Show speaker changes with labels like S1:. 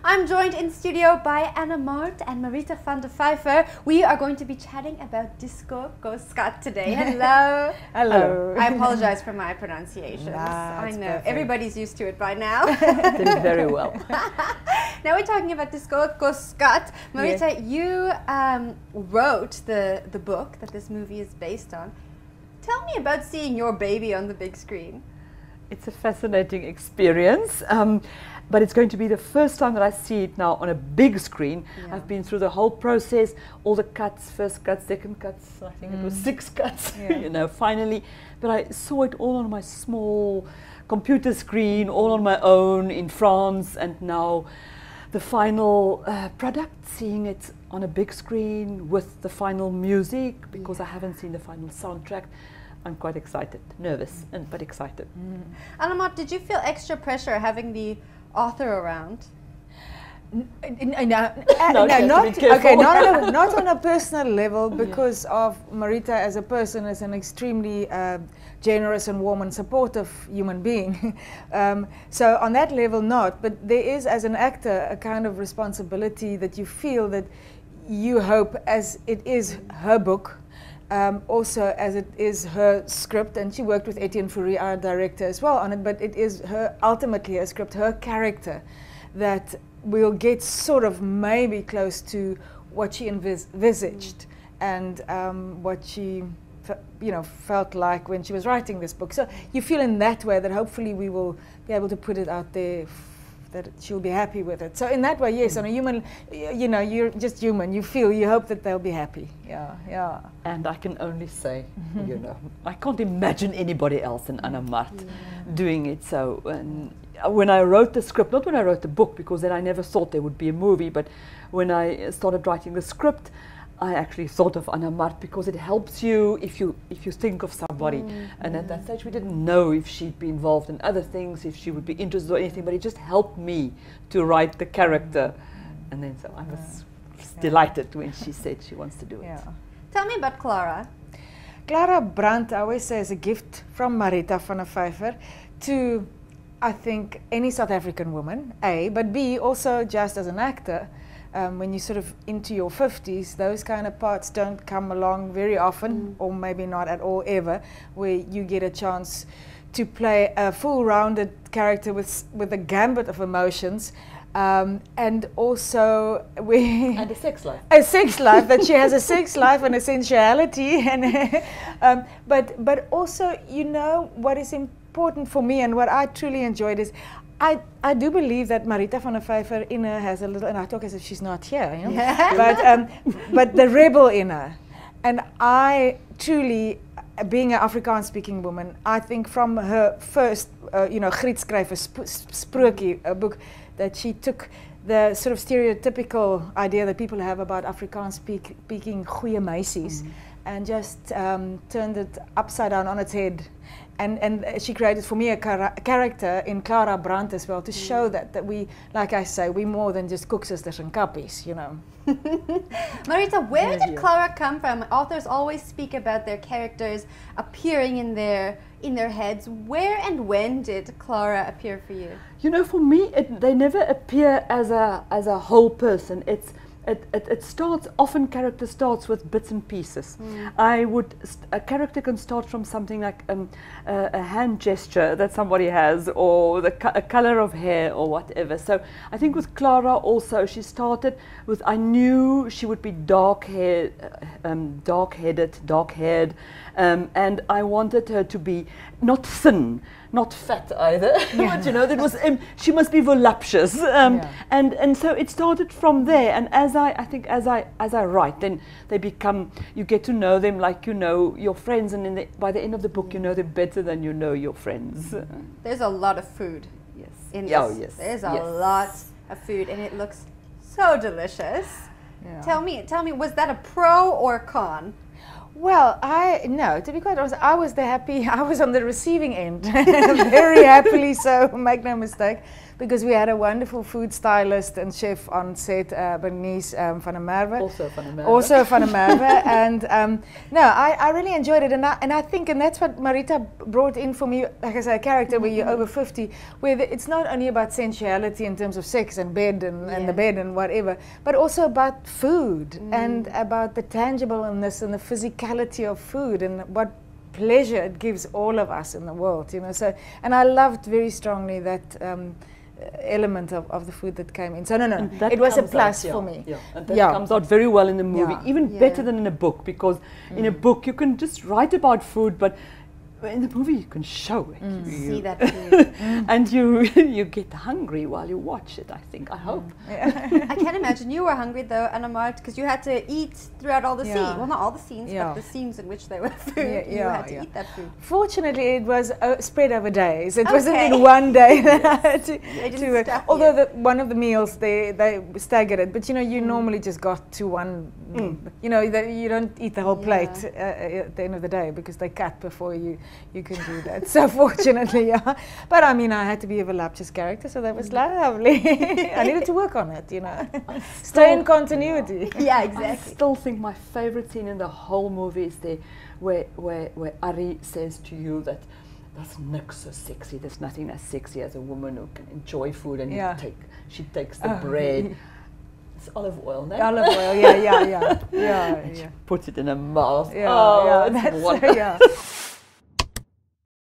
S1: I'm joined in studio by Anna Mart and Marita van der Vyver. We are going to be chatting about disco Skat today. Hello.
S2: Hello.
S1: I apologize for my pronunciations.
S2: Nah,
S1: I know,
S2: perfect.
S1: everybody's used to it by now.
S2: Did very well.
S1: Now we're talking about disco Skat. Marita,
S2: Yes.
S1: you wrote the book that this movie is based on. Tell me about seeing your baby on the big screen.
S2: It's a fascinating experience, but it's going to be the first time that I see it now on a big screen.
S1: Yeah.
S2: I've been through the whole process, all the cuts, first cuts, second cuts, I think it was 6 cuts, you know, finally. But I saw it all on my small computer screen, all on my own in France, and now the final product, seeing it on a big screen with the final music, because I haven't seen the final soundtrack. I'm quite excited, nervous, but excited.
S1: Anna Mart, did you feel extra pressure having the author around?
S3: Not on a personal level, because of Marita as a person, as an extremely generous and warm and supportive human being. So on that level, not. But there is, as an actor, a kind of responsibility that you feel that you hope, as it is her book, also as it is her script, and she worked with Etienne Fourie, our director, as well on it, but it is her, ultimately her script, her character, that we'll get sort of maybe close to what she envisaged and what she felt like when she was writing this book. So you feel in that way that hopefully we will be able to put it out there, that she'll be happy with it. So in that way, yes, on a human, you're just human. You feel, you hope that they'll be happy. Yeah.
S2: And I can only say, I can't imagine anybody else than Anna Mart doing it. So when I wrote the script, not when I wrote the book, because then I never thought there would be a movie, but when I started writing the script, I actually thought of Anna Mart, because it helps you if you think of somebody. And at that stage we didn't know if she'd be involved in other things, if she would be interested or anything, but it just helped me to write the character. And then so I was delighted when she said she wants to do it.
S1: Tell me about Clara.
S3: Clara Brandt, I always say, is a gift from Marita van der Vyver to, I think, any South African woman, A, but B, also just as an actor. When you're sort of into your 50s, those kind of parts don't come along very often, or maybe not at all ever, where you get a chance to play a full-rounded character with a gambit of emotions, and also
S2: And a sex life.
S3: A sex life, that she has a sex life and a sensuality, and but also, what is important for me and what I truly enjoyed is, I do believe that Marita van der Vyver in her has a little, and I talk as if she's not here, but the rebel in her. And I truly, being an Afrikaans-speaking woman, I think from her first, Griet skryf 'n sprokie, a book, that she took the sort of stereotypical idea that people have about Afrikaans-speaking goeie meisies, and just turned it upside down on its head. And she created for me a character in Clara Brandt as well, to show that we, like I say, we more than just koeksisters and kappies,
S1: Marita, where did Clara come from? Authors always speak about their characters appearing in their heads. Where and when did Clara appear for you?
S2: For me, they never appear as a whole person. It starts, often character starts with bits and pieces. A character can start from something like a hand gesture that somebody has, or a color of hair, or whatever. So I think with Clara also, she started with, I knew she would be dark-haired, dark-haired, and I wanted her to be not thin, not fat either, but that was, she must be voluptuous, and so it started from there. And as I write, then they become, you get to know them like you know your friends, and by the end of the book you know them better than you know your friends.
S1: There's a lot of food.
S2: Yes.
S1: In this.
S2: Oh yes.
S1: There's a lot of food, and it looks so delicious. Tell me, was that a pro or con?
S3: Well, no, to be quite honest, I was on the receiving end, very happily so, make no mistake. because we had a wonderful food stylist and chef on set, Bernice van der Merwe. Also van der Merwe. And no, I really enjoyed it, and I think, and that's what Marita brought in for me, like I say, a character where you're over 50, where it's not only about sensuality in terms of sex and bed and the bed and whatever, but also about food and about the tangibleness and the physicality of food and what pleasure it gives all of us in the world, you know. So, and I loved very strongly that element of the food that came in. So no, it was a plus for me.
S2: Yeah, and that comes out very well in the movie, even better than in a book, because in a book you can just write about food, but in the movie you can show it.
S1: See that food.
S2: And you get hungry while you watch it, I think, I hope.
S1: I can't imagine you were hungry though, Anna-Mart, because you had to eat throughout all the scenes. Well, not all the scenes, but the scenes in which there were food. You had to eat that food.
S3: Fortunately, it was spread over days. It wasn't in one day that I had to although one of the meals they staggered it, but you know, you normally just got to one, you know, you don't eat the whole plate at the end of the day, because they cut before you can do that. So fortunately, but I mean, I had to be a voluptuous character, so that was lovely. I needed to work on it, you know. Stay in continuity.
S1: Yeah, exactly.
S2: I still think my favorite scene in the whole movie is there where Ari says to you that there's nothing so sexy, there's nothing as sexy as a woman who can enjoy food, and she takes the bread. It's olive oil, no?
S3: Olive oil, yeah.
S2: She puts it in her mouth.
S3: That's wonderful.